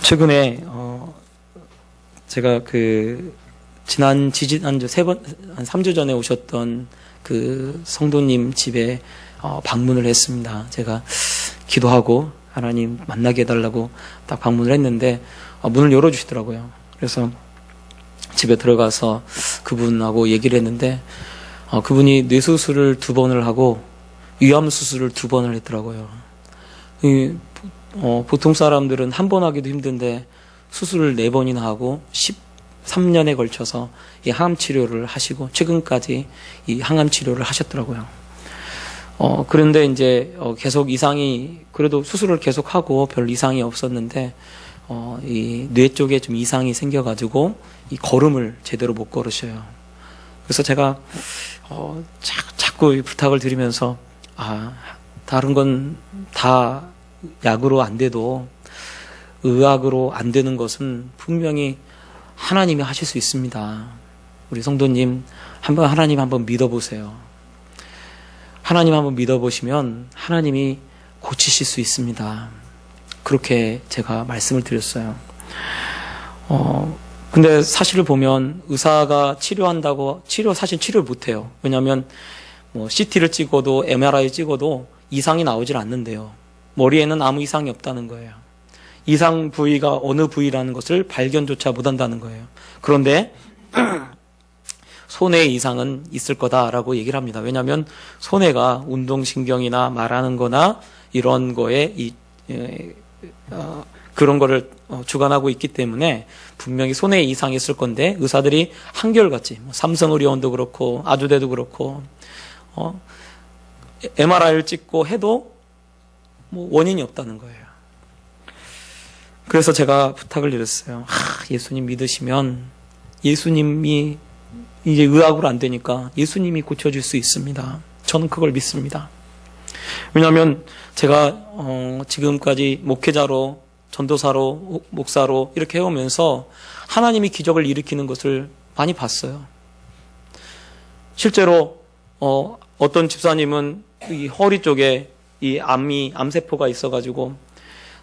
최근에, 제가 지난주 한 3주 전에 오셨던 그 성도님 집에, 방문을 했습니다. 제가 기도하고 하나님 만나게 해달라고 딱 방문을 했는데, 문을 열어주시더라고요. 그래서 집에 들어가서 그분하고 얘기를 했는데, 그분이 뇌수술을 2번을 하고, 위암수술을 2번을 했더라고요. 보통 사람들은 1번 하기도 힘든데 수술을 4번이나 하고 13년에 걸쳐서 이 항암 치료를 하시고 최근까지 이 항암 치료를 하셨더라고요. 그런데 이제 계속 이상이, 그래도 수술을 계속 하고 별 이상이 없었는데 이 뇌 쪽에 좀 이상이 생겨가지고 이 걸음을 제대로 못 걸으셔요. 그래서 제가 자꾸 부탁을 드리면서 다른 건 다 약으로 안 돼도 의학으로 안 되는 것은 분명히 하나님이 하실 수 있습니다. 우리 성도님 하나님 한번 믿어보세요. 하나님 한번 믿어보시면 하나님이 고치실 수 있습니다. 그렇게 제가 말씀을 드렸어요. 근데 사실을 보면 의사가 사실 치료를 못해요. 왜냐하면 CT를 찍어도 MRI 찍어도 이상이 나오질 않는데요. 머리에는 아무 이상이 없다는 거예요. 이상 부위가 어느 부위라는 것을 발견조차 못한다는 거예요. 그런데 손의 이상은 있을 거다라고 얘기를 합니다. 왜냐하면 손해가 운동신경이나 말하는 거나 이런 거에 그런 거를 주관하고 있기 때문에 분명히 손에 이상이 있을 건데 의사들이 한결같이 삼성의료원도 그렇고 아주대도 그렇고 MRI를 찍고 해도 원인이 없다는 거예요. 그래서 제가 부탁을 드렸어요. 예수님 믿으시면 예수님이 이제 의학으로 안 되니까 예수님이 고쳐줄 수 있습니다. 저는 그걸 믿습니다. 왜냐하면 제가 지금까지 목회자로 전도사로 목사로 이렇게 해오면서 하나님이 기적을 일으키는 것을 많이 봤어요. 실제로 어떤 집사님은 이 허리 쪽에 이 암세포가 있어가지고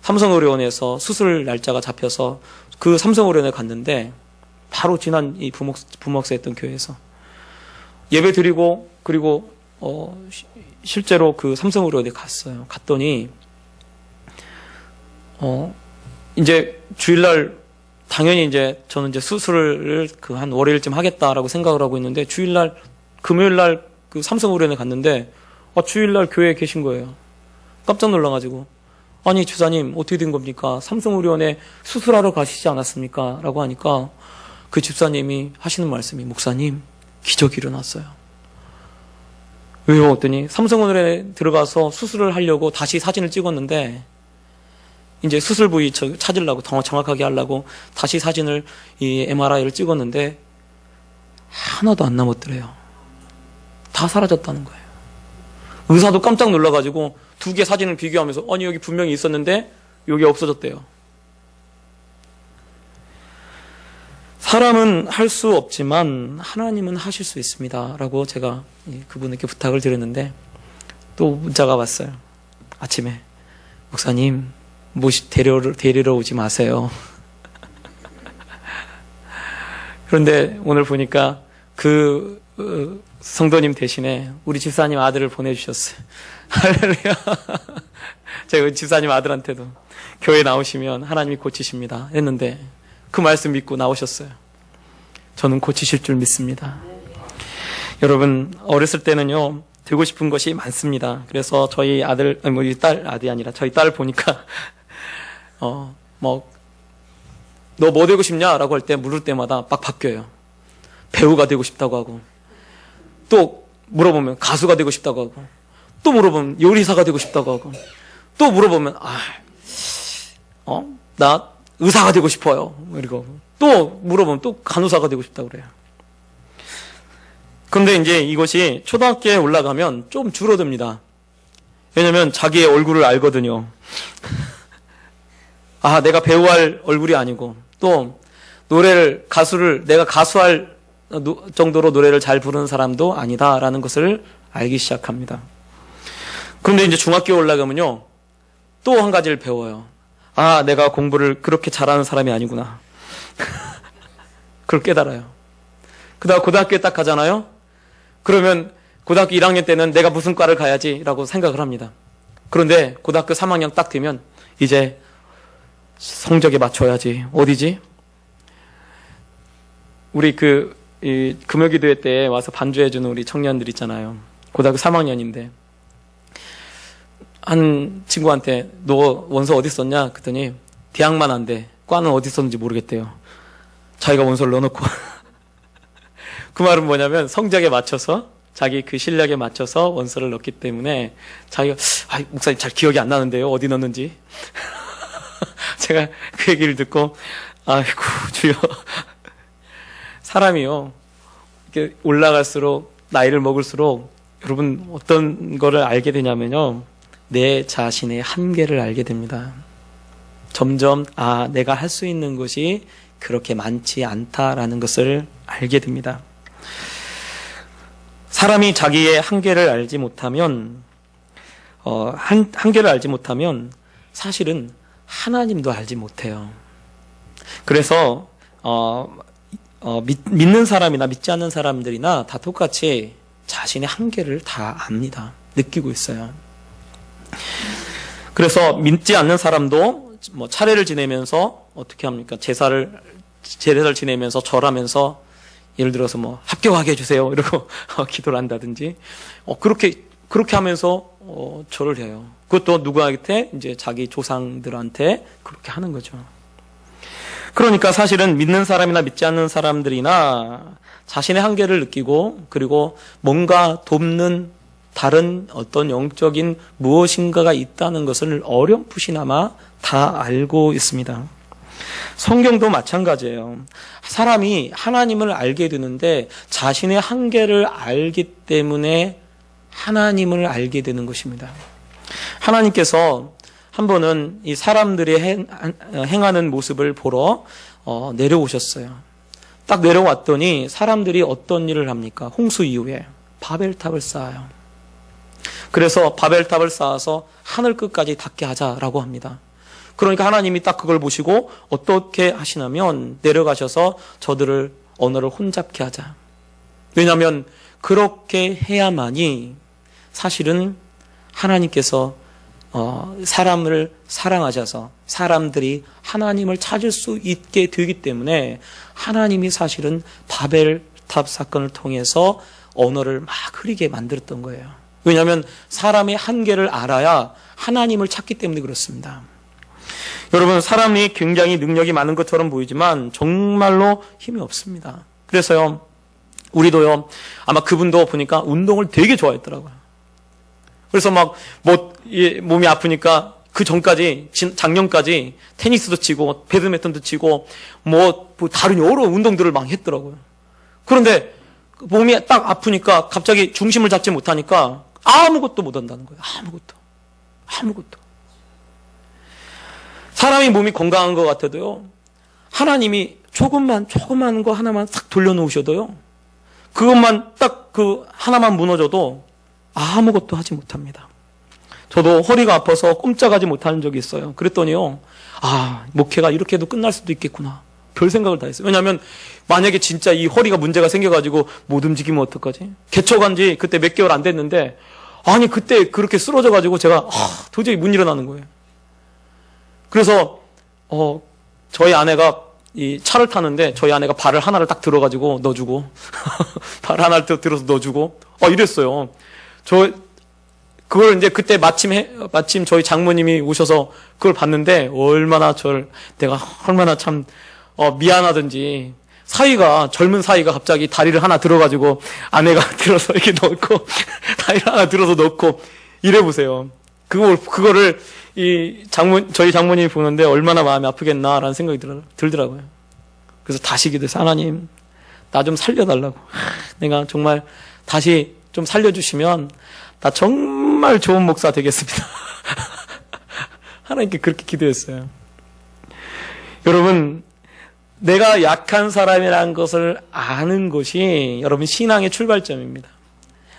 삼성의료원에서 수술 날짜가 잡혀서 그 삼성의료원에 갔는데 바로 지난 이 부목사 했던 교회에서 예배 드리고 그리고 실제로 그 삼성의료원에 갔어요. 갔더니 이제 주일날 당연히 이제 저는 이제 수술을 한 월요일쯤 하겠다라고 생각을 하고 있는데 주일날 금요일날 그 삼성의료원에 갔는데 주일날 교회에 계신 거예요. 깜짝 놀라가지고 아니 집사님 어떻게 된 겁니까? 삼성의료원에 수술하러 가시지 않았습니까? 라고 하니까 그 집사님이 하시는 말씀이 목사님 기적이 일어났어요. 왜요? 했더니 삼성의료원에 들어가서 수술을 하려고 다시 사진을 찍었는데 이제 수술 부위 찾으려고 더 정확하게 하려고 다시 사진을 이 MRI를 찍었는데 하나도 안 남았더래요. 다 사라졌다는 거예요. 의사도 깜짝 놀라가지고 2개 사진을 비교하면서 아니 여기 분명히 있었는데 여기 없어졌대요. 사람은 할 수 없지만 하나님은 하실 수 있습니다 라고 제가 그분에게 부탁을 드렸는데 또 문자가 왔어요. 아침에 목사님 데리러 오지 마세요. 그런데 오늘 보니까 그 성도님 대신에 우리 집사님 아들을 보내주셨어요. 할렐루야. 제가 집사님 아들한테도 교회 나오시면 하나님이 고치십니다 했는데 그 말씀 믿고 나오셨어요. 저는 고치실 줄 믿습니다. 여러분 어렸을 때는요 되고 싶은 것이 많습니다. 그래서 저희 아들이 아니라 저희 딸을 보니까 너 뭐 되고 싶냐라고 할 때 물을 때마다 막 바뀌어요. 배우가 되고 싶다고 하고 또 물어보면 가수가 되고 싶다고 하고 또 물어보면 요리사가 되고 싶다고 하고 또 물어보면 나 의사가 되고 싶어요. 그리고 또 물어보면 또 간호사가 되고 싶다고 그래요. 그런데 이제 이것이 초등학교에 올라가면 좀 줄어듭니다. 왜냐면 자기의 얼굴을 알거든요. 내가 배우할 얼굴이 아니고 또 내가 가수할 정도로 노래를 잘 부르는 사람도 아니다라는 것을 알기 시작합니다. 그런데 이제 중학교에 올라가면요 또 한 가지를 배워요. 아, 내가 공부를 그렇게 잘하는 사람이 아니구나. 그걸 깨달아요. 그다음 고등학교에 딱 가잖아요. 그러면 고등학교 1학년 때는 내가 무슨 과를 가야지라고 생각을 합니다. 그런데 고등학교 3학년 딱 되면 이제 성적에 맞춰야지. 어디지? 우리 이 금요기도회 때 와서 반주해주는 우리 청년들 있잖아요. 고등학교 3학년인데 한 친구한테 너 원서 어디 썼냐? 그랬더니 대학만 안 돼. 과는 어디 썼는지 모르겠대요. 자기가 원서를 넣어놓고 그 말은 뭐냐면 성적에 맞춰서 자기 그 실력에 맞춰서 원서를 넣기 때문에 자기가 목사님 잘 기억이 안 나는데요. 어디 넣었는지. 제가 그 얘기를 듣고 아이고 주여 사람이요 이렇게 올라갈수록 나이를 먹을수록 여러분 어떤 거를 알게 되냐면요. 내 자신의 한계를 알게 됩니다. 점점 내가 할 수 있는 것이 그렇게 많지 않다라는 것을 알게 됩니다. 사람이 자기의 한계를 알지 못하면 한계를 알지 못하면 사실은 하나님도 알지 못해요. 그래서 믿는 사람이나 믿지 않는 사람들이나 다 똑같이 자신의 한계를 다 압니다. 느끼고 있어요. 그래서 믿지 않는 사람도 뭐 차례를 지내면서 어떻게 합니까? 제사를 지내면서 절하면서 예를 들어서 뭐 합격하게 해주세요 이러고 기도를 한다든지 그렇게 하면서 절을 해요. 그것도 누구한테? 이제 자기 조상들한테 그렇게 하는 거죠. 그러니까 사실은 믿는 사람이나 믿지 않는 사람들이나 자신의 한계를 느끼고 그리고 뭔가 돕는 다른 어떤 영적인 무엇인가가 있다는 것을 어렴풋이나마 다 알고 있습니다. 성경도 마찬가지예요. 사람이 하나님을 알게 되는데 자신의 한계를 알기 때문에 하나님을 알게 되는 것입니다. 하나님께서 한 번은 이 사람들이 행하는 모습을 보러 내려오셨어요. 딱 내려왔더니 사람들이 어떤 일을 합니까? 홍수 이후에 바벨탑을 쌓아요. 그래서 바벨탑을 쌓아서 하늘 끝까지 닿게 하자라고 합니다. 그러니까 하나님이 딱 그걸 보시고 어떻게 하시냐면 내려가셔서 저들을 언어를 혼잡케 하자. 왜냐하면 그렇게 해야만이 사실은 하나님께서 사람을 사랑하셔서 사람들이 하나님을 찾을 수 있게 되기 때문에 하나님이 사실은 바벨탑 사건을 통해서 언어를 막 흐리게 만들었던 거예요. 왜냐하면 사람의 한계를 알아야 하나님을 찾기 때문에 그렇습니다. 여러분, 사람이 굉장히 능력이 많은 것처럼 보이지만 정말로 힘이 없습니다. 그래서요, 우리도요, 아마 그분도 보니까 운동을 되게 좋아했더라고요. 그래서 몸이 아프니까 그 전까지, 작년까지 테니스도 치고, 배드민턴도 치고, 다른 여러 운동들을 막 했더라고요. 그런데 몸이 딱 아프니까 갑자기 중심을 잡지 못하니까 아무것도 못 한다는 거예요. 아무것도. 사람이 몸이 건강한 것 같아도요, 하나님이 조그만 거 하나만 싹 돌려놓으셔도요, 그것만 딱 하나만 무너져도 아무것도 하지 못합니다. 저도 허리가 아파서 꼼짝하지 못하는 적이 있어요. 그랬더니요, 목회가 이렇게도 끝날 수도 있겠구나. 별 생각을 다 했어요. 왜냐하면 만약에 진짜 이 허리가 문제가 생겨가지고 못 움직이면 어떡하지? 개척한 지 그때 몇 개월 안 됐는데, 그때 그렇게 쓰러져가지고 제가 도저히 못 일어나는 거예요. 그래서 저희 아내가 이 차를 타는데 저희 아내가 발을 하나를 딱 들어가지고 넣어주고 발을 하나를 들어서 넣어주고 이랬어요. 그걸 이제 그때 마침 저희 장모님이 오셔서 그걸 봤는데 내가 얼마나 참 미안하든지 젊은 사위가 갑자기 다리를 하나 들어가지고 아내가 들어서 이렇게 넣고 다리를 하나 들어서 넣고 이래보세요. 그거를 저희 장모님이 보는데 얼마나 마음이 아프겠나라는 생각이 들더라고요. 그래서 다시 기도해서 하나님, 나 좀 살려달라고. 내가 정말 다시 좀 살려주시면 나 정말 좋은 목사 되겠습니다. 하나님께 그렇게 기도했어요. 여러분, 내가 약한 사람이라는 것을 아는 것이 여러분 신앙의 출발점입니다.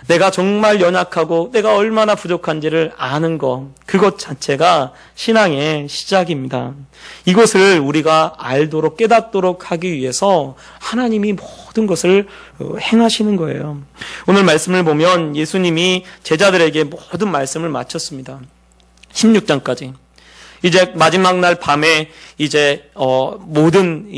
내가 정말 연약하고 내가 얼마나 부족한지를 아는 것, 그것 자체가 신앙의 시작입니다. 이것을 우리가 알도록 깨닫도록 하기 위해서 하나님이 모든 것을 행하시는 거예요. 오늘 말씀을 보면 예수님이 제자들에게 모든 말씀을 마쳤습니다. 16장까지. 이제 마지막 날 밤에 이제 모든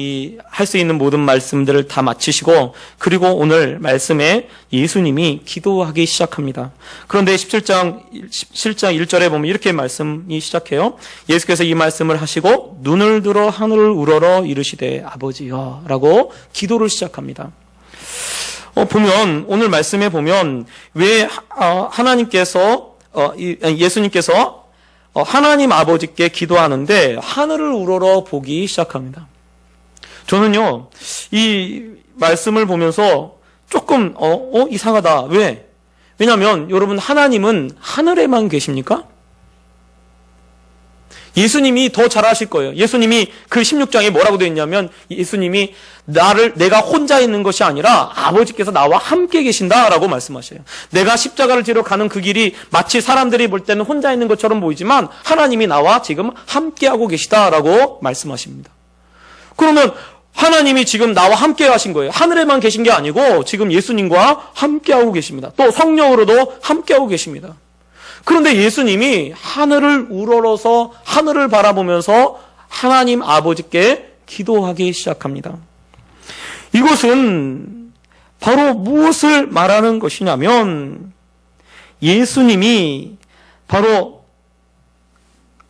할 수 있는 모든 말씀들을 다 마치시고, 그리고 오늘 말씀에 예수님이 기도하기 시작합니다. 그런데 17장 1절에 보면 이렇게 말씀이 시작해요. 예수께서 이 말씀을 하시고 눈을 들어 하늘을 우러러 이르시되 아버지여 라고 기도를 시작합니다. 보면 오늘 말씀에 보면 왜 예수님께서 하나님 아버지께 기도하는데 하늘을 우러러 보기 시작합니다. 저는요, 이 말씀을 보면서 조금 이상하다. 왜? 왜냐하면 여러분, 하나님은 하늘에만 계십니까? 예수님이 더 잘하실 거예요. 예수님이 그 16장에 뭐라고 되어 있냐면, 예수님이 내가 혼자 있는 것이 아니라 아버지께서 나와 함께 계신다라고 말씀하셔요. 내가 십자가를 지러 가는 그 길이 마치 사람들이 볼 때는 혼자 있는 것처럼 보이지만 하나님이 나와 지금 함께하고 계시다라고 말씀하십니다. 그러면 하나님이 지금 나와 함께 하신 거예요. 하늘에만 계신 게 아니고 지금 예수님과 함께하고 계십니다. 또 성령으로도 함께하고 계십니다. 그런데 예수님이 하늘을 우러러서 하늘을 바라보면서 하나님 아버지께 기도하기 시작합니다. 이것은 바로 무엇을 말하는 것이냐면, 예수님이 바로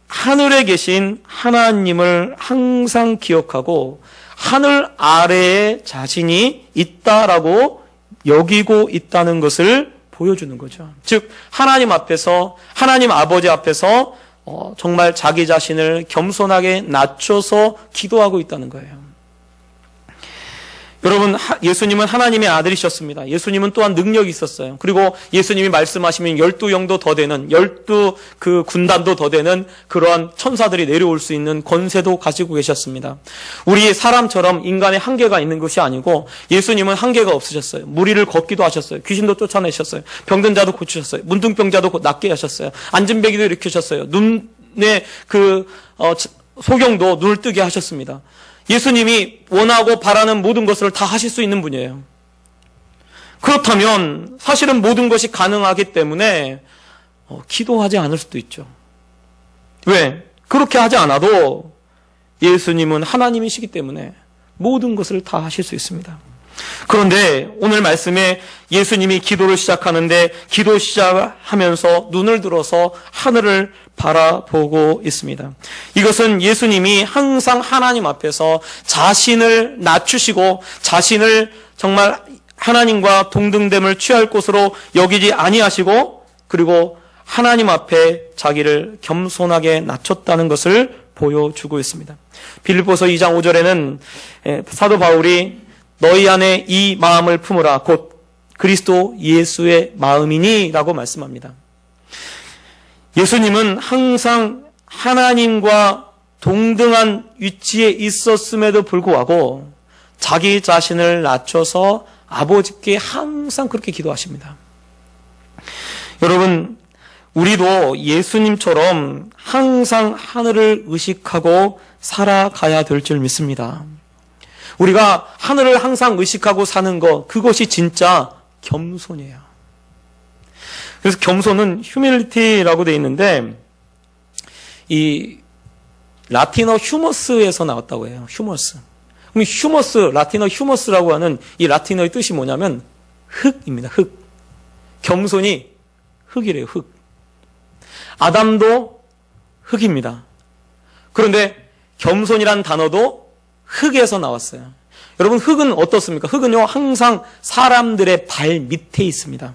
하늘에 계신 하나님을 항상 기억하고 하늘 아래에 자신이 있다라고 여기고 있다는 것을 보여주는 거죠. 즉 하나님 앞에서, 하나님 아버지 앞에서 정말 자기 자신을 겸손하게 낮춰서 기도하고 있다는 거예요. 여러분, 예수님은 하나님의 아들이셨습니다. 예수님은 또한 능력이 있었어요. 그리고 예수님이 말씀하시면 12영도 더 되는, 12 군단도 더 되는 그러한 천사들이 내려올 수 있는 권세도 가지고 계셨습니다. 우리 사람처럼 인간의 한계가 있는 것이 아니고 예수님은 한계가 없으셨어요. 무리를 걷기도 하셨어요. 귀신도 쫓아내셨어요. 병든 자도 고치셨어요. 문둥병자도 낫게 하셨어요. 안진뱅이도 일으키셨어요. 눈의 소경도 눈을 뜨게 하셨습니다. 예수님이 원하고 바라는 모든 것을 다 하실 수 있는 분이에요. 그렇다면 사실은 모든 것이 가능하기 때문에 기도하지 않을 수도 있죠. 왜? 그렇게 하지 않아도 예수님은 하나님이시기 때문에 모든 것을 다 하실 수 있습니다. 그런데 오늘 말씀에 예수님이 기도를 시작하는데 기도 시작하면서 눈을 들어서 하늘을 바라보고 있습니다. 이것은 예수님이 항상 하나님 앞에서 자신을 낮추시고 자신을 정말 하나님과 동등됨을 취할 곳으로 여기지 아니하시고, 그리고 하나님 앞에 자기를 겸손하게 낮췄다는 것을 보여주고 있습니다. 빌립보서 2장 5절에는 사도 바울이 너희 안에 이 마음을 품으라 곧 그리스도 예수의 마음이니 라고 말씀합니다. 예수님은 항상 하나님과 동등한 위치에 있었음에도 불구하고 자기 자신을 낮춰서 아버지께 항상 그렇게 기도하십니다. 여러분, 우리도 예수님처럼 항상 하늘을 의식하고 살아가야 될 줄 믿습니다. 우리가 하늘을 항상 의식하고 사는 것, 그것이 진짜 겸손이에요. 그래서 겸손은 휴밀리티라고 되어 있는데, 이 라틴어 휴머스에서 나왔다고 해요. 휴머스. 그럼 휴머스, 라틴어 휴머스라고 하는 이 라틴어의 뜻이 뭐냐면 흙입니다. 흙. 겸손이 흙이래요. 흙. 아담도 흙입니다. 그런데 겸손이란 단어도 흙에서 나왔어요. 여러분, 흙은 어떻습니까? 흙은요, 항상 사람들의 발 밑에 있습니다.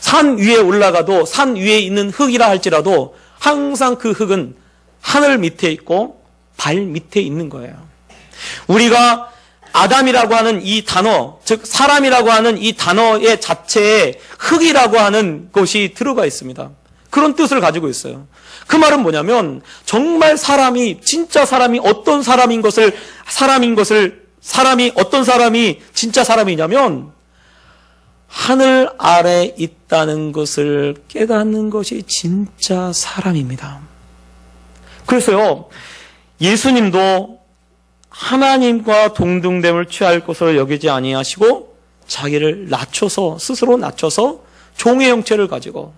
산 위에 올라가도 산 위에 있는 흙이라 할지라도 항상 그 흙은 하늘 밑에 있고 발 밑에 있는 거예요. 우리가 아담이라고 하는 이 단어, 즉 사람이라고 하는 이 단어의 자체에 흙이라고 하는 것이 들어가 있습니다. 그런 뜻을 가지고 있어요. 그 말은 뭐냐면 정말 사람이, 진짜 사람이 어떤 사람인 것을 어떤 사람이 진짜 사람이냐면 하늘 아래 있다는 것을 깨닫는 것이 진짜 사람입니다. 그래서요, 예수님도 하나님과 동등됨을 취할 것으로 여기지 아니하시고 자기를 낮춰서, 스스로 낮춰서 종의 형체를 가지고,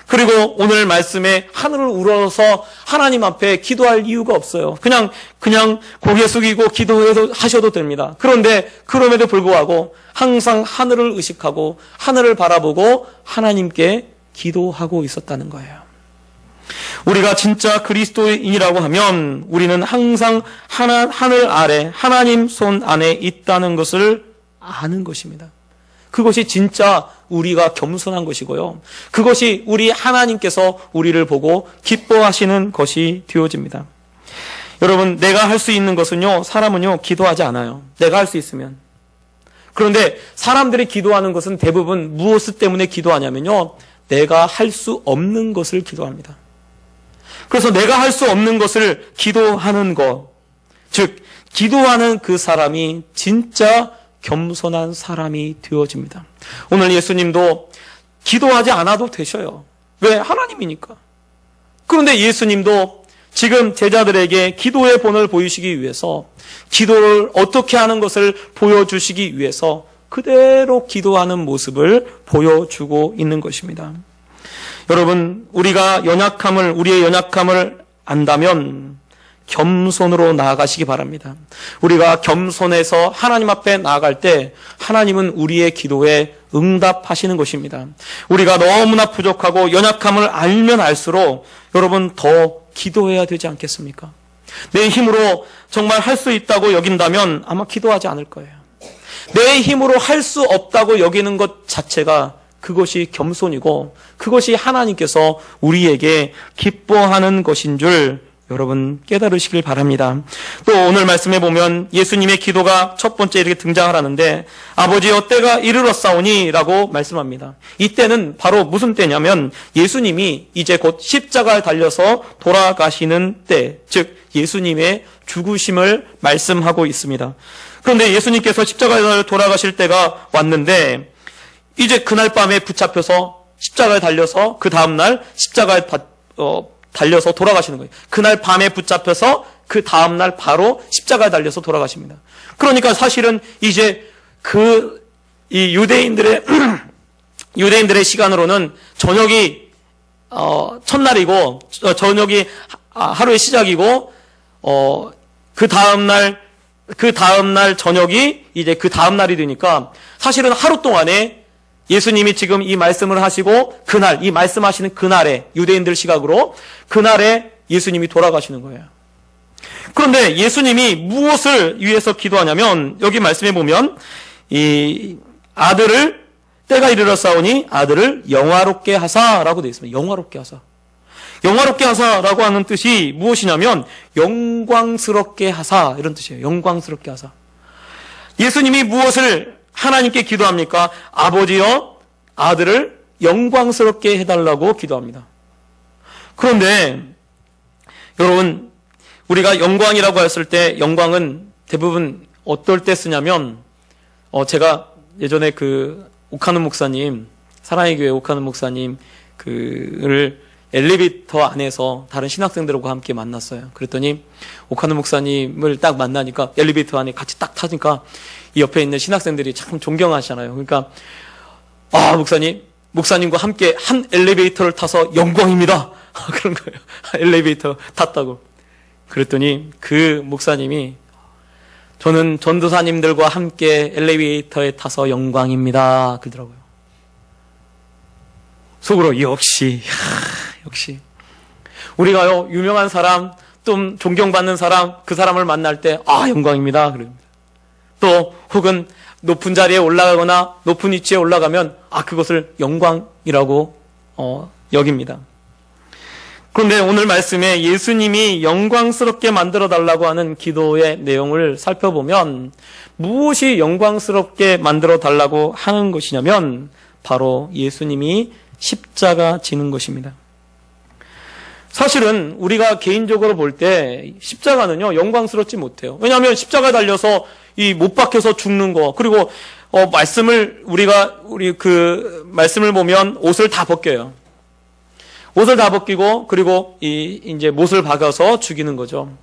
그리고 오늘 말씀에 하늘을 우러러서 하나님 앞에 기도할 이유가 없어요. 그냥 고개 숙이고 기도하셔도 됩니다. 그런데 그럼에도 불구하고 항상 하늘을 의식하고 하늘을 바라보고 하나님께 기도하고 있었다는 거예요. 우리가 진짜 그리스도인이라고 하면 우리는 항상 하늘 아래 하나님 손 안에 있다는 것을 아는 것입니다. 그것이 진짜 우리가 겸손한 것이고요. 그것이 우리 하나님께서 우리를 보고 기뻐하시는 것이 되어집니다. 여러분, 내가 할 수 있는 것은요, 사람은요, 기도하지 않아요. 내가 할 수 있으면. 그런데 사람들이 기도하는 것은 대부분 무엇 때문에 기도하냐면요, 내가 할 수 없는 것을 기도합니다. 그래서 내가 할 수 없는 것을 기도하는 것, 즉 기도하는 그 사람이 진짜 겸손한 사람이 되어집니다. 오늘 예수님도 기도하지 않아도 되셔요. 왜? 하나님이니까. 그런데 예수님도 지금 제자들에게 기도의 본을 보이시기 위해서, 기도를 어떻게 하는 것을 보여주시기 위해서 그대로 기도하는 모습을 보여주고 있는 것입니다. 여러분, 우리의 연약함을 안다면 겸손으로 나아가시기 바랍니다. 우리가 겸손해서 하나님 앞에 나아갈 때 하나님은 우리의 기도에 응답하시는 것입니다. 우리가 너무나 부족하고 연약함을 알면 알수록 여러분 더 기도해야 되지 않겠습니까? 내 힘으로 정말 할 수 있다고 여긴다면 아마 기도하지 않을 거예요. 내 힘으로 할 수 없다고 여기는 것 자체가 그것이 겸손이고 그것이 하나님께서 우리에게 기뻐하는 것인 줄 여러분 깨달으시길 바랍니다. 또 오늘 말씀에 보면 예수님의 기도가 첫 번째 이렇게 등장을 하는데 아버지여 때가 이르렀사오니 라고 말씀합니다. 이때는 바로 무슨 때냐면 예수님이 이제 곧 십자가에 달려서 돌아가시는 때, 즉 예수님의 죽으심을 말씀하고 있습니다. 그런데 예수님께서 십자가에 돌아가실 때가 왔는데 이제 그날 밤에 붙잡혀서 십자가에 달려서 그 다음날 십자가에 달려서 돌아가시는 거예요. 그날 밤에 붙잡혀서 그 다음날 바로 십자가에 달려서 돌아가십니다. 그러니까 사실은 이제 이 유대인들의 시간으로는 저녁이 첫날이고 저녁이 하루의 시작이고 그 다음날 저녁이 이제 그 다음날이 되니까 사실은 하루 동안에 예수님이 지금 이 말씀을 하시고 이 말씀하시는 그날에 유대인들 시각으로 그날에 예수님이 돌아가시는 거예요. 그런데 예수님이 무엇을 위해서 기도하냐면 여기 말씀해 보면 이 아들을 때가 이르렀사오니 아들을 영화롭게 하사라고 되어 있습니다. 영화롭게 하사. 영화롭게 하사라고 하는 뜻이 무엇이냐면 영광스럽게 하사 이런 뜻이에요. 영광스럽게 하사. 예수님이 무엇을 하나님께 기도합니까? 아버지여 아들을 영광스럽게 해달라고 기도합니다. 그런데 여러분 우리가 영광이라고 했을 때 영광은 대부분 어떨 때 쓰냐면 제가 예전에 오카노 목사님 사랑의 교회 오카노 목사님 그를 엘리베이터 안에서 다른 신학생들과 함께 만났어요. 그랬더니 오카노 목사님을 딱 만나니까 엘리베이터 안에 같이 딱 타니까 이 옆에 있는 신학생들이 참 존경하시잖아요. 그러니까 목사님과 함께 한 엘리베이터를 타서 영광입니다. 그런 거예요. 엘리베이터 탔다고. 그랬더니 그 목사님이 저는 전도사님들과 함께 엘리베이터에 타서 영광입니다. 그러더라고요. 속으로 역시 우리가요 유명한 사람 좀 존경받는 사람 그 사람을 만날 때 영광입니다. 그럽니다. 또 혹은 높은 자리에 올라가거나 높은 위치에 올라가면 그것을 영광이라고 여깁니다. 그런데 오늘 말씀에 예수님이 영광스럽게 만들어달라고 하는 기도의 내용을 살펴보면 무엇이 영광스럽게 만들어달라고 하는 것이냐면 바로 예수님이 십자가 지는 것입니다. 사실은 우리가 개인적으로 볼 때 십자가는요 영광스럽지 못해요. 왜냐하면 십자가에 달려서 이 못 박혀서 죽는 거 그리고 우리 그 말씀을 보면 옷을 다 벗겨요. 옷을 다 벗기고, 그리고 이제 못을 박아서 죽이는 거죠.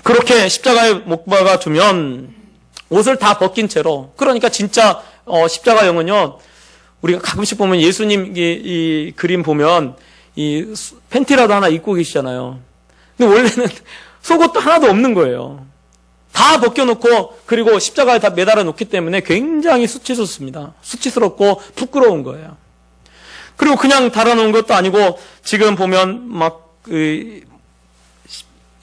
그렇게 십자가에 못 박아 두면 옷을 다 벗긴 채로, 그러니까 진짜 십자가형은요, 우리가 가끔씩 보면 예수님 이 그림 보면 이 팬티라도 하나 입고 계시잖아요. 근데 원래는 속옷도 하나도 없는 거예요. 다 벗겨놓고, 그리고 십자가에 다 매달아 놓기 때문에 굉장히 수치스럽고 부끄러운 거예요. 그리고 그냥 달아놓은 것도 아니고, 지금 보면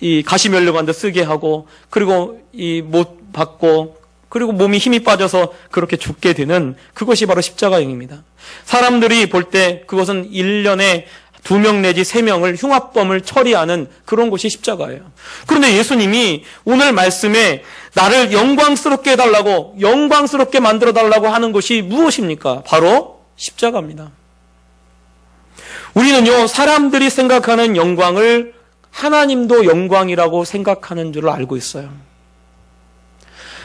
이 가시면류관도 쓰게 하고, 그리고 이 못 받고, 그리고 몸이 힘이 빠져서 그렇게 죽게 되는 그것이 바로 십자가형입니다. 사람들이 볼 때 그것은 1년에 2명 내지 3명을 흉악범을 처리하는 그런 것이 십자가예요. 그런데 예수님이 오늘 말씀에 나를 영광스럽게 해달라고, 영광스럽게 만들어달라고 하는 것이 무엇입니까? 바로 십자가입니다. 우리는요, 사람들이 생각하는 영광을 하나님도 영광이라고 생각하는 줄 알고 있어요.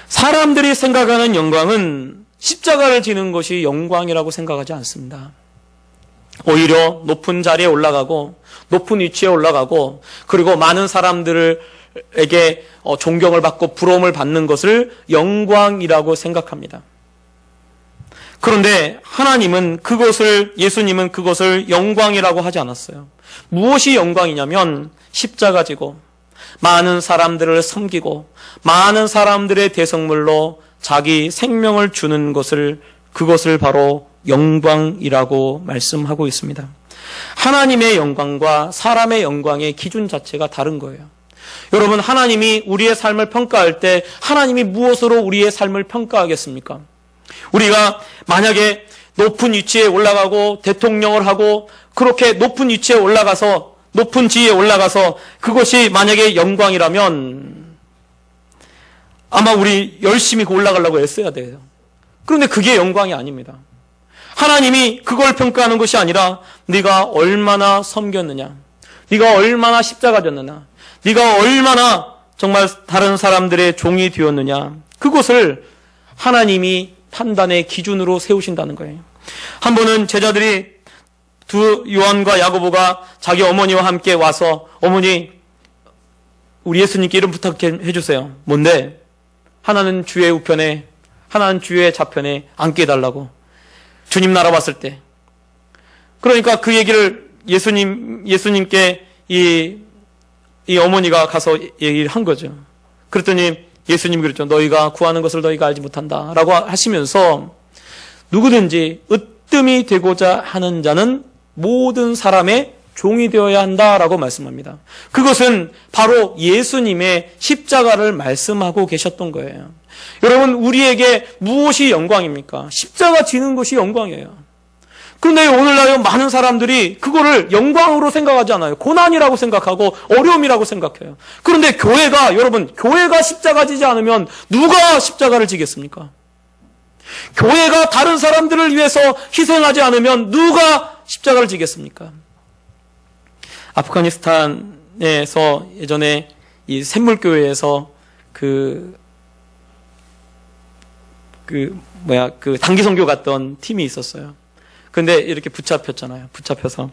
사람들이 생각하는 영광은 십자가를 지는 것이 영광이라고 생각하지 않습니다. 오히려 높은 자리에 올라가고, 높은 위치에 올라가고, 그리고 많은 사람들에게 존경을 받고 부러움을 받는 것을 영광이라고 생각합니다. 그런데 예수님은 그것을 영광이라고 하지 않았어요. 무엇이 영광이냐면 십자가 지고 많은 사람들을 섬기고 많은 사람들의 대성물로 자기 생명을 주는 그것을 바로 영광이라고 말씀하고 있습니다. 하나님의 영광과 사람의 영광의 기준 자체가 다른 거예요. 여러분, 하나님이 우리의 삶을 평가할 때 하나님이 무엇으로 우리의 삶을 평가하겠습니까? 우리가 만약에 높은 위치에 올라가고 대통령을 하고 그렇게 높은 위치에 올라가서, 높은 지위에 올라가서 그것이 만약에 영광이라면 아마 우리 열심히 올라가려고 애써야 돼요. 그런데 그게 영광이 아닙니다. 하나님이 그걸 평가하는 것이 아니라 네가 얼마나 섬겼느냐, 네가 얼마나 십자가 졌느냐, 네가 얼마나 정말 다른 사람들의 종이 되었느냐, 그것을 하나님이 판단의 기준으로 세우신다는 거예요. 한 번은 제자들이 요한과 야고보가 자기 어머니와 함께 와서, 어머니, 우리 예수님께 이름 부탁해 주세요. 뭔데? 하나는 주의 우편에, 하나는 주의 좌편에 앉게 해달라고. 주님 나라 왔을 때. 그러니까 그 얘기를 예수님께 이 어머니가 가서 얘기를 한 거죠. 그랬더니 예수님이 그랬죠. 너희가 구하는 것을 너희가 알지 못한다 라고 하시면서, 누구든지 으뜸이 되고자 하는 자는 모든 사람의 종이 되어야 한다라고 말씀합니다. 그것은 바로 예수님의 십자가를 말씀하고 계셨던 거예요. 여러분, 우리에게 무엇이 영광입니까? 십자가 지는 것이 영광이에요. 그런데 오늘날 많은 사람들이 그거를 영광으로 생각하지 않아요. 고난이라고 생각하고 어려움이라고 생각해요. 그런데 교회가 십자가 지지 않으면 누가 십자가를 지겠습니까? 교회가 다른 사람들을 위해서 희생하지 않으면 누가 십자가를 지겠습니까? 아프가니스탄에서 예전에 이 샘물교회에서 그 단기 선교 갔던 팀이 있었어요. 근데 이렇게 붙잡혔잖아요. 붙잡혀서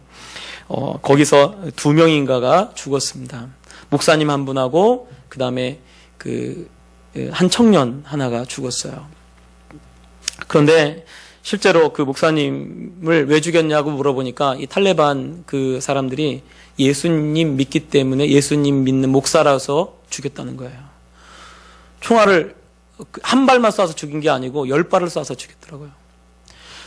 거기서 2명인가가 죽었습니다. 목사님 한 분하고 그다음에 한 청년 하나가 죽었어요. 그런데 실제로 그 목사님을 왜 죽였냐고 물어보니까 이 탈레반 그 사람들이 예수님 믿기 때문에 예수님 믿는 목사라서 죽였다는 거예요. 총알을 한 발만 쏴서 죽인 게 아니고 10발을 쏴서 죽였더라고요.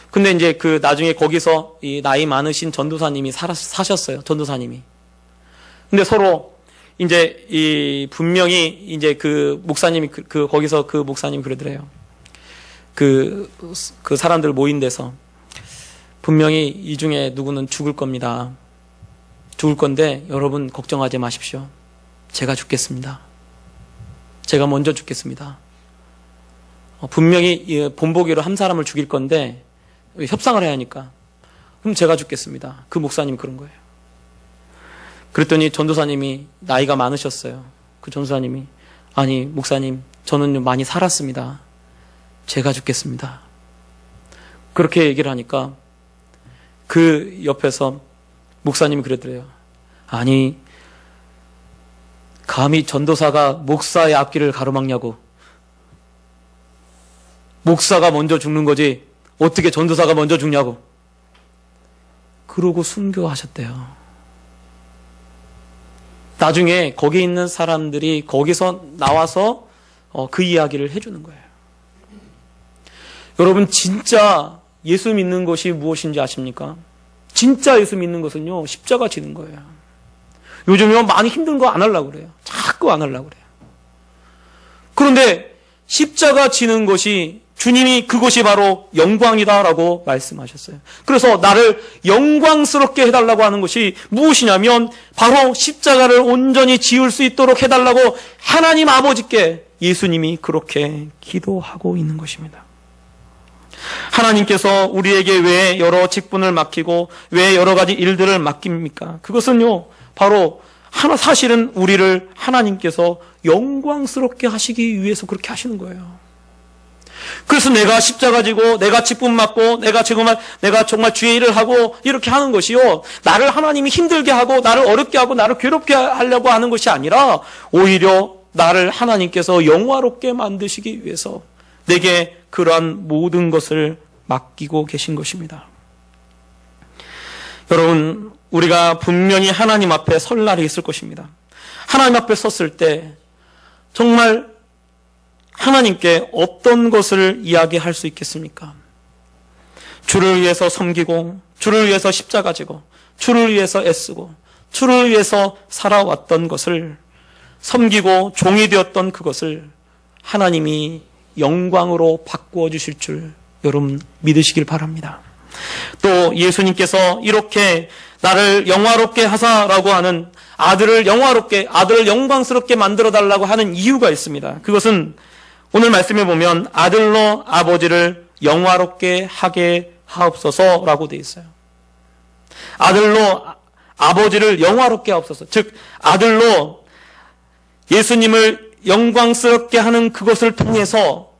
근데 이제 나중에 거기서 이 나이 많으신 전도사님이 사셨어요. 전도사님이. 근데 서로 이제 분명히 이제 목사님이 거기서 목사님이 그러더래요. 그 사람들 모인 데서 분명히 이 중에 누구는 죽을 겁니다. 죽을 건데 여러분 걱정하지 마십시오. 제가 죽겠습니다. 제가 먼저 죽겠습니다. 분명히 본보기로 한 사람을 죽일 건데 협상을 해야 하니까 그럼 제가 죽겠습니다. 그 목사님이 그런 거예요. 그랬더니 전도사님이 나이가 많으셨어요. 그 전도사님이 아니 목사님 저는 많이 살았습니다. 제가 죽겠습니다. 그렇게 얘기를 하니까 그 옆에서 목사님이 그러더래요. 아니, 감히 전도사가 목사의 앞길을 가로막냐고. 목사가 먼저 죽는 거지 어떻게 전도사가 먼저 죽냐고. 그러고 순교하셨대요. 나중에 거기 있는 사람들이 거기서 나와서 그 이야기를 해주는 거예요. 여러분, 진짜 예수 믿는 것이 무엇인지 아십니까? 진짜 예수 믿는 것은요, 십자가 지는 거예요. 요즘에 많이 힘든 거 안 하려고 그래요. 자꾸 안 하려고 그래요. 그런데 십자가 지는 것이, 주님이 그것이 바로 영광이다라고 말씀하셨어요. 그래서 나를 영광스럽게 해달라고 하는 것이 무엇이냐면 바로 십자가를 온전히 지을 수 있도록 해달라고 하나님 아버지께 예수님이 그렇게 기도하고 있는 것입니다. 하나님께서 우리에게 왜 여러 직분을 맡기고 왜 여러 가지 일들을 맡깁니까? 그것은요, 바로 사실은 우리를 하나님께서 영광스럽게 하시기 위해서 그렇게 하시는 거예요. 그래서 내가 십자가 지고 내가 직분 맡고 내가 정말 주의 일을 하고 이렇게 하는 것이요, 나를 하나님이 힘들게 하고 나를 어렵게 하고 나를 괴롭게 하려고 하는 것이 아니라 오히려 나를 하나님께서 영화롭게 만드시기 위해서 내게 그러한 모든 것을 맡기고 계신 것입니다. 여러분, 우리가 분명히 하나님 앞에 설 날이 있을 것입니다. 하나님 앞에 섰을 때 정말 하나님께 어떤 것을 이야기할 수 있겠습니까? 주를 위해서 섬기고, 주를 위해서 십자가 지고, 주를 위해서 애쓰고, 주를 위해서 살아왔던 것을, 섬기고 종이 되었던 그것을 하나님이 영광으로 바꾸어 주실 줄 여러분 믿으시길 바랍니다. 또 예수님께서 이렇게 나를 영화롭게 하사라고 하는 아들을 영광스럽게 만들어 달라고 하는 이유가 있습니다. 그것은 오늘 말씀에 보면 아들로 아버지를 영화롭게 하게 하옵소서라고 되어 있어요. 아들로 아버지를 영화롭게 하옵소서. 즉 아들로 예수님을 영광스럽게 하는 그것을 통해서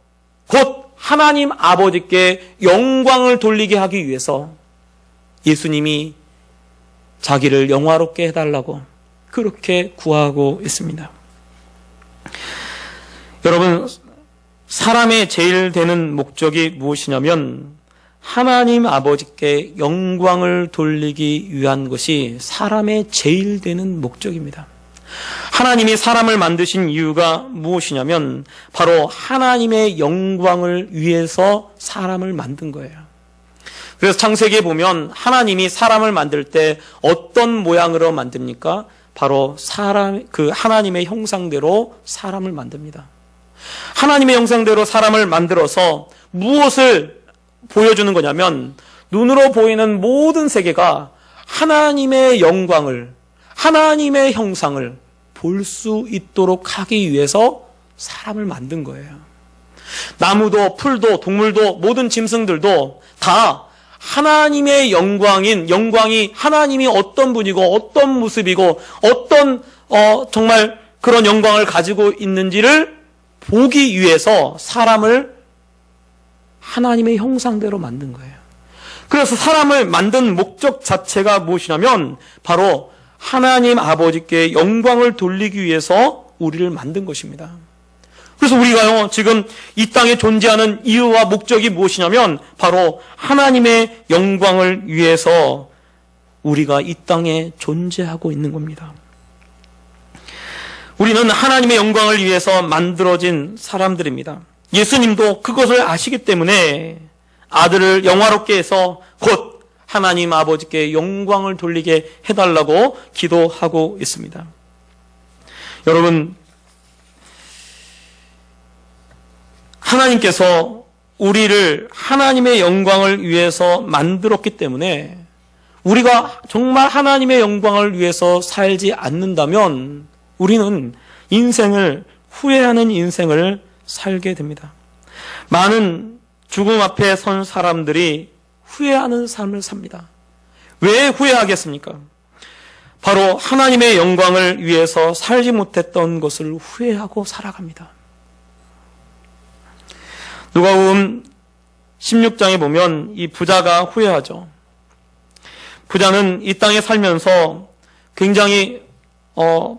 곧 하나님 아버지께 영광을 돌리게 하기 위해서 예수님이 자기를 영화롭게 해달라고 그렇게 구하고 있습니다. 여러분, 사람의 제일 되는 목적이 무엇이냐면 하나님 아버지께 영광을 돌리기 위한 것이 사람의 제일 되는 목적입니다. 하나님이 사람을 만드신 이유가 무엇이냐면 바로 하나님의 영광을 위해서 사람을 만든 거예요. 그래서 창세기에 보면 하나님이 사람을 만들 때 어떤 모양으로 만듭니까? 바로 하나님의 형상대로 사람을 만듭니다. 하나님의 형상대로 사람을 만들어서 무엇을 보여주는 거냐면 눈으로 보이는 모든 세계가 하나님의 영광을, 하나님의 형상을 볼 수 있도록 하기 위해서 사람을 만든 거예요. 나무도 풀도 동물도 모든 짐승들도 다 하나님의 영광이 하나님이 어떤 분이고 어떤 모습이고 어떤 정말 그런 영광을 가지고 있는지를 보기 위해서 사람을 하나님의 형상대로 만든 거예요. 그래서 사람을 만든 목적 자체가 무엇이냐면 바로 하나님 아버지께 영광을 돌리기 위해서 우리를 만든 것입니다. 그래서 우리가요, 지금 이 땅에 존재하는 이유와 목적이 무엇이냐면 바로 하나님의 영광을 위해서 우리가 이 땅에 존재하고 있는 겁니다. 우리는 하나님의 영광을 위해서 만들어진 사람들입니다. 예수님도 그것을 아시기 때문에 아들을 영화롭게 해서 곧 하나님 아버지께 영광을 돌리게 해달라고 기도하고 있습니다. 여러분, 하나님께서 우리를 하나님의 영광을 위해서 만들었기 때문에 우리가 정말 하나님의 영광을 위해서 살지 않는다면 우리는 후회하는 인생을 살게 됩니다. 많은 죽음 앞에 선 사람들이 후회하는 삶을 삽니다. 왜 후회하겠습니까? 바로 하나님의 영광을 위해서 살지 못했던 것을 후회하고 살아갑니다. 누가복음 16장에 보면 이 부자가 후회하죠. 부자는 이 땅에 살면서 굉장히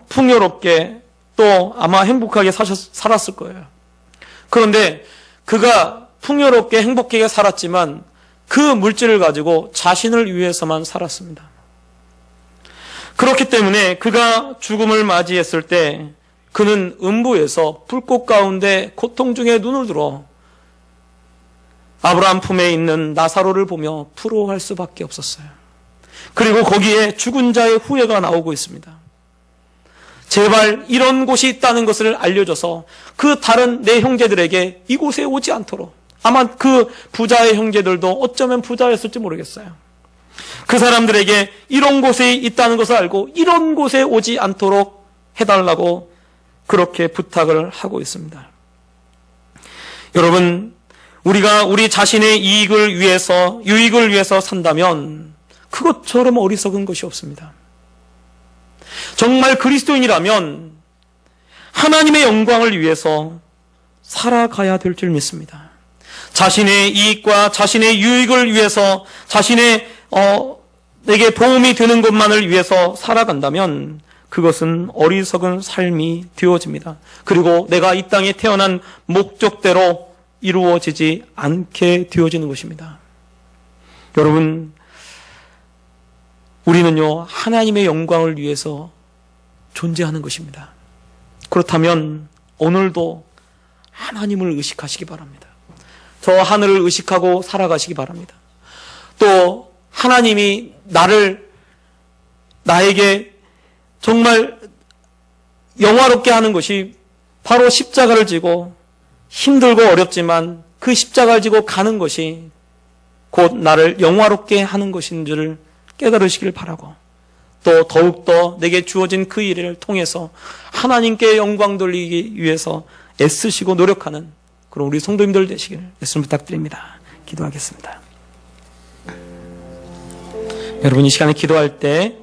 풍요롭게 또 아마 행복하게 살았을 거예요. 그런데 그가 풍요롭게 행복하게 살았지만 그 물질을 가지고 자신을 위해서만 살았습니다. 그렇기 때문에 그가 죽음을 맞이했을 때 그는 음부에서 불꽃 가운데 고통 중에 눈을 들어 아브라함 품에 있는 나사로를 보며 부러워할 수밖에 없었어요. 그리고 거기에 죽은 자의 후회가 나오고 있습니다. 제발 이런 곳이 있다는 것을 알려줘서 그 다른 내 형제들에게 이곳에 오지 않도록, 아마 그 부자의 형제들도 어쩌면 부자였을지 모르겠어요. 그 사람들에게 이런 곳에 있다는 것을 알고 이런 곳에 오지 않도록 해달라고 그렇게 부탁을 하고 있습니다. 여러분, 우리가 우리 자신의 유익을 위해서 산다면 그것처럼 어리석은 것이 없습니다. 정말 그리스도인이라면 하나님의 영광을 위해서 살아가야 될 줄 믿습니다. 자신의 이익과 자신의 유익을 위해서 내게 도움이 되는 것만을 위해서 살아간다면 그것은 어리석은 삶이 되어집니다. 그리고 내가 이 땅에 태어난 목적대로 이루어지지 않게 되어지는 것입니다. 여러분, 우리는요, 하나님의 영광을 위해서 존재하는 것입니다. 그렇다면 오늘도 하나님을 의식하시기 바랍니다. 저 하늘을 의식하고 살아가시기 바랍니다. 또 하나님이 나에게 정말 영화롭게 하는 것이 바로 십자가를 지고 힘들고 어렵지만 그 십자가를 지고 가는 것이 곧 나를 영화롭게 하는 것인 줄 깨달으시길 바라고, 또 더욱더 내게 주어진 그 일을 통해서 하나님께 영광 돌리기 위해서 애쓰시고 노력하는 그런 우리 성도님들 되시길 예수님 부탁드립니다. 기도하겠습니다. 여러분, 이 시간에 기도할 때